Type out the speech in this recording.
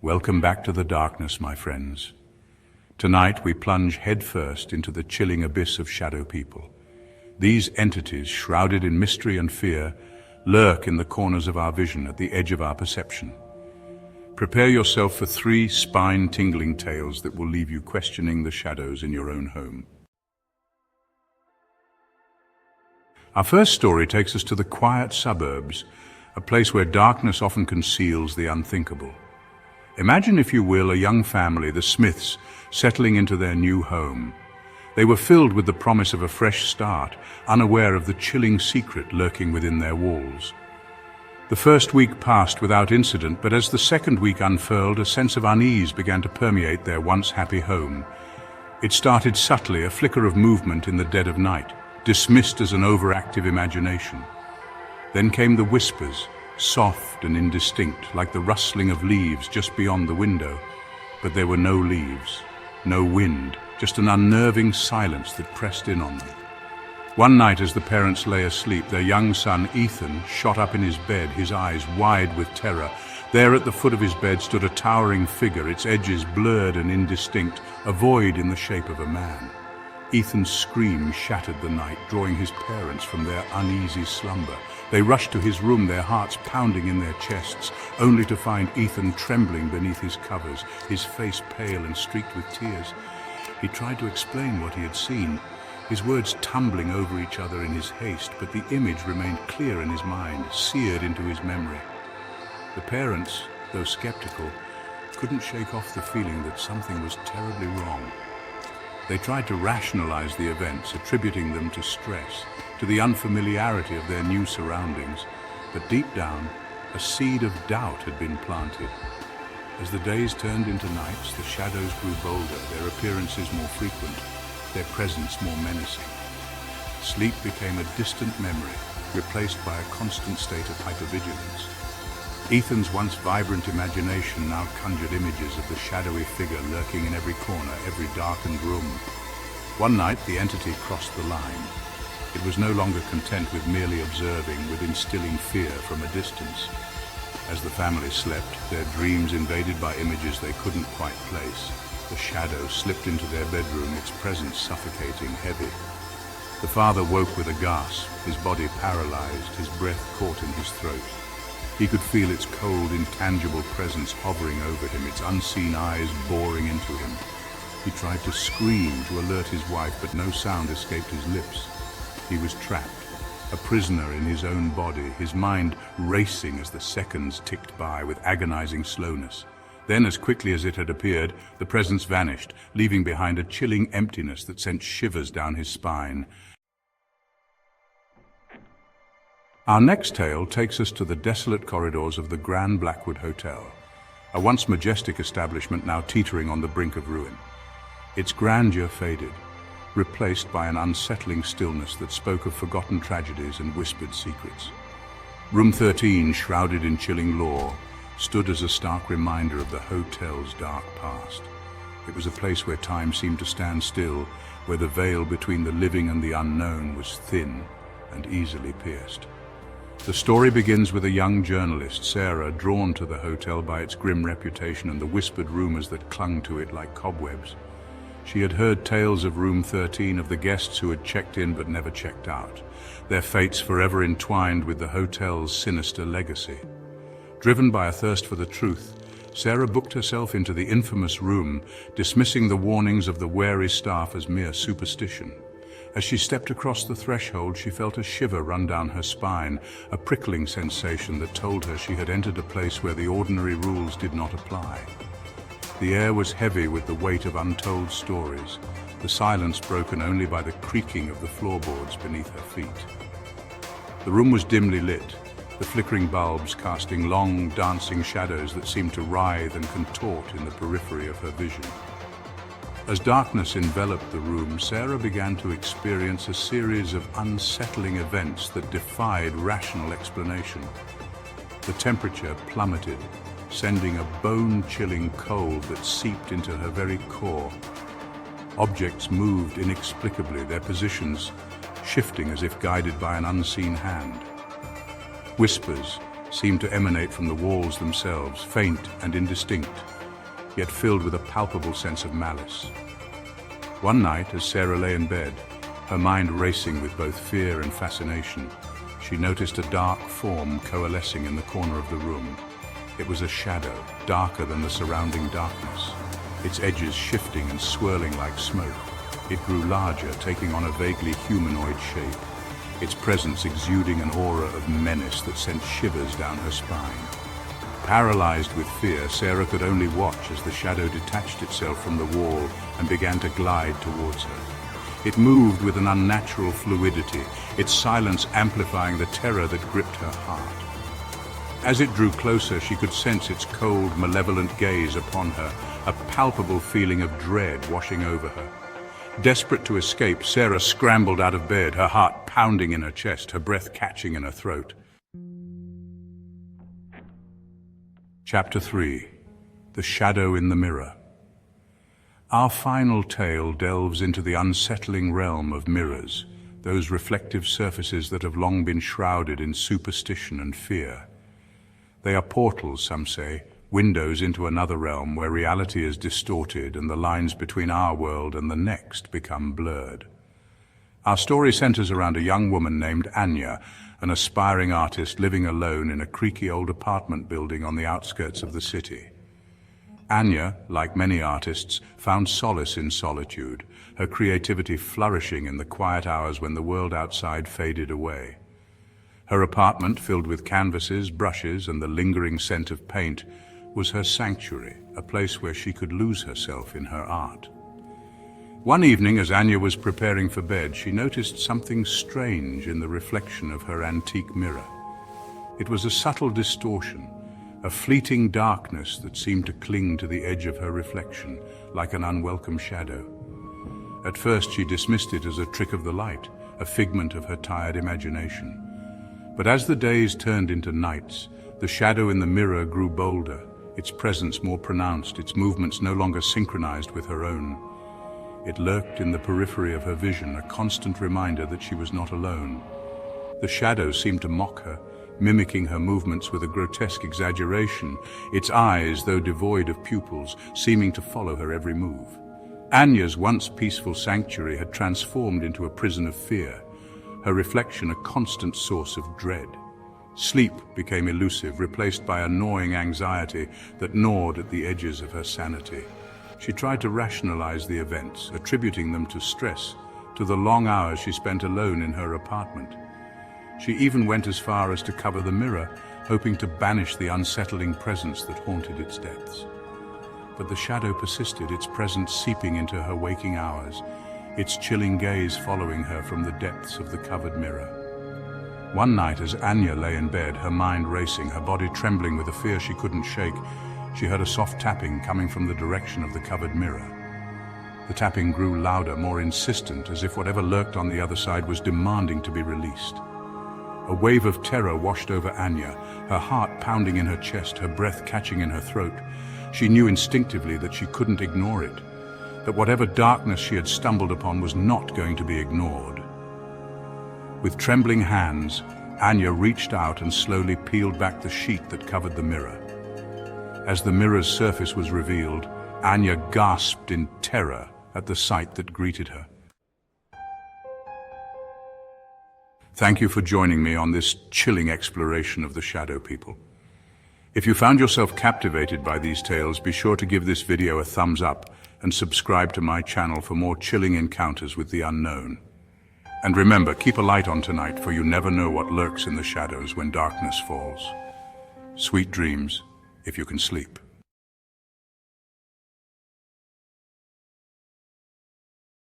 Welcome back to the darkness, my friends. Tonight we plunge headfirst into the chilling abyss of shadow people. These entities, shrouded in mystery and fear, lurk in the corners of our vision, at the edge of our perception. Prepare yourself for 3 spine-tingling tales that will leave you questioning the shadows in your own home. Our first story takes us to the quiet suburbs, a place where darkness often conceals the unthinkable. Imagine, if you will, a young family, the Smiths, settling into their new home. They were filled with the promise of a fresh start, unaware of the chilling secret lurking within their walls. The first week passed without incident, but as the second week unfurled, a sense of unease began to permeate their once happy home. It started subtly, a flicker of movement in the dead of night, dismissed as an overactive imagination. Then came the whispers, soft and indistinct, like the rustling of leaves just beyond the window. But there were no leaves, no wind, just an unnerving silence that pressed in on them. One night, as the parents lay asleep, their young son Ethan shot up in his bed, his eyes wide with terror. There at the foot of his bed stood a towering figure, its edges blurred and indistinct, a void in the shape of a man. Ethan's scream shattered the night, drawing his parents from their uneasy slumber. They rushed to his room, their hearts pounding in their chests, only to find Ethan trembling beneath his covers, his face pale and streaked with tears. He tried to explain what he had seen, his words tumbling over each other in his haste, but the image remained clear in his mind, seared into his memory. The parents, though skeptical, couldn't shake off the feeling that something was terribly wrong. They tried to rationalize the events, attributing them to stress, to the unfamiliarity of their new surroundings, but deep down, a seed of doubt had been planted. As the days turned into nights, the shadows grew bolder, their appearances more frequent, their presence more menacing. Sleep became a distant memory, replaced by a constant state of hypervigilance. Ethan's once vibrant imagination now conjured images of the shadowy figure lurking in every corner, every darkened room. One night, the entity crossed the line. It was no longer content with merely observing, with instilling fear from a distance. As the family slept, their dreams invaded by images they couldn't quite place. The shadow slipped into their bedroom, its presence suffocating, heavy. The father woke with a gasp, his body paralyzed, his breath caught in his throat. He could feel its cold, intangible presence hovering over him, its unseen eyes boring into him. He tried to scream to alert his wife, but no sound escaped his lips. He was trapped, a prisoner in his own body, his mind racing as the seconds ticked by with agonizing slowness. Then, as quickly as it had appeared, the presence vanished, leaving behind a chilling emptiness that sent shivers down his spine. Our next tale takes us to the desolate corridors of the Grand Blackwood Hotel, a once majestic establishment now teetering on the brink of ruin. Its grandeur faded, replaced by an unsettling stillness that spoke of forgotten tragedies and whispered secrets. Room 13, shrouded in chilling lore, stood as a stark reminder of the hotel's dark past. It was a place where time seemed to stand still, where the veil between the living and the unknown was thin and easily pierced. The story begins with a young journalist, Sarah, drawn to the hotel by its grim reputation and the whispered rumors that clung to it like cobwebs. She had heard tales of Room 13, of the guests who had checked in but never checked out, their fates forever entwined with the hotel's sinister legacy. Driven by a thirst for the truth, Sarah booked herself into the infamous room, dismissing the warnings of the wary staff as mere superstition. As she stepped across the threshold, she felt a shiver run down her spine, a prickling sensation that told her she had entered a place where the ordinary rules did not apply. The air was heavy with the weight of untold stories, the silence broken only by the creaking of the floorboards beneath her feet. The room was dimly lit, the flickering bulbs casting long, dancing shadows that seemed to writhe and contort in the periphery of her vision. As darkness enveloped the room, Sarah began to experience a series of unsettling events that defied rational explanation. The temperature plummeted, sending a bone-chilling cold that seeped into her very core. Objects moved inexplicably, their positions shifting as if guided by an unseen hand. Whispers, seemed to emanate from the walls themselves, faint and indistinct, yet filled with a palpable sense of malice. One night, as Sarah lay in bed, her mind racing with both fear and fascination, she noticed a dark form coalescing in the corner of the room. It was a shadow, darker than the surrounding darkness, its edges shifting and swirling like smoke. It grew larger, taking on a vaguely humanoid shape, its presence exuding an aura of menace that sent shivers down her spine. Paralyzed with fear, Sarah could only watch as the shadow detached itself from the wall and began to glide towards her. It moved with an unnatural fluidity, its silence amplifying the terror that gripped her heart. As it drew closer, she could sense its cold, malevolent gaze upon her, a palpable feeling of dread washing over her. Desperate to escape, Sarah scrambled out of bed, her heart pounding in her chest, her breath catching in her throat. Chapter 3. The Shadow in the Mirror. Our final tale delves into the unsettling realm of mirrors, those reflective surfaces that have long been shrouded in superstition and fear. They are portals, some say, windows into another realm where reality is distorted and the lines between our world and the next become blurred. Our story centers around a young woman named Anya, an aspiring artist living alone in a creaky old apartment building on the outskirts of the city. Anya, like many artists, found solace in solitude, her creativity flourishing in the quiet hours when the world outside faded away. Her apartment, filled with canvases, brushes, and the lingering scent of paint, was her sanctuary, a place where she could lose herself in her art. One evening, as Anya was preparing for bed, she noticed something strange in the reflection of her antique mirror. It was a subtle distortion, a fleeting darkness that seemed to cling to the edge of her reflection, like an unwelcome shadow. At first, she dismissed it as a trick of the light, a figment of her tired imagination. But as the days turned into nights, the shadow in the mirror grew bolder, its presence more pronounced, its movements no longer synchronized with her own. It lurked in the periphery of her vision, a constant reminder that she was not alone. The shadow seemed to mock her, mimicking her movements with a grotesque exaggeration, its eyes, though devoid of pupils, seeming to follow her every move. Anya's once peaceful sanctuary had transformed into a prison of fear, her reflection a constant source of dread. Sleep became elusive, replaced by a gnawing anxiety that gnawed at the edges of her sanity. She tried to rationalize the events, attributing them to stress, to the long hours she spent alone in her apartment. She even went as far as to cover the mirror, hoping to banish the unsettling presence that haunted its depths. But the shadow persisted, its presence seeping into her waking hours, its chilling gaze following her from the depths of the covered mirror. One night, as Anya lay in bed, her mind racing, her body trembling with a fear she couldn't shake, she heard a soft tapping coming from the direction of the covered mirror. The tapping grew louder, more insistent, as if whatever lurked on the other side was demanding to be released. A wave of terror washed over Anya, her heart pounding in her chest, her breath catching in her throat. She knew instinctively that she couldn't ignore it, that whatever darkness she had stumbled upon was not going to be ignored. With trembling hands, Anya reached out and slowly peeled back the sheet that covered the mirror. As the mirror's surface was revealed, Anya gasped in terror at the sight that greeted her. Thank you for joining me on this chilling exploration of the Shadow People. If you found yourself captivated by these tales, be sure to give this video a thumbs up and subscribe to my channel for more chilling encounters with the unknown. And remember, keep a light on tonight, for you never know what lurks in the shadows when darkness falls. Sweet dreams, if you can sleep.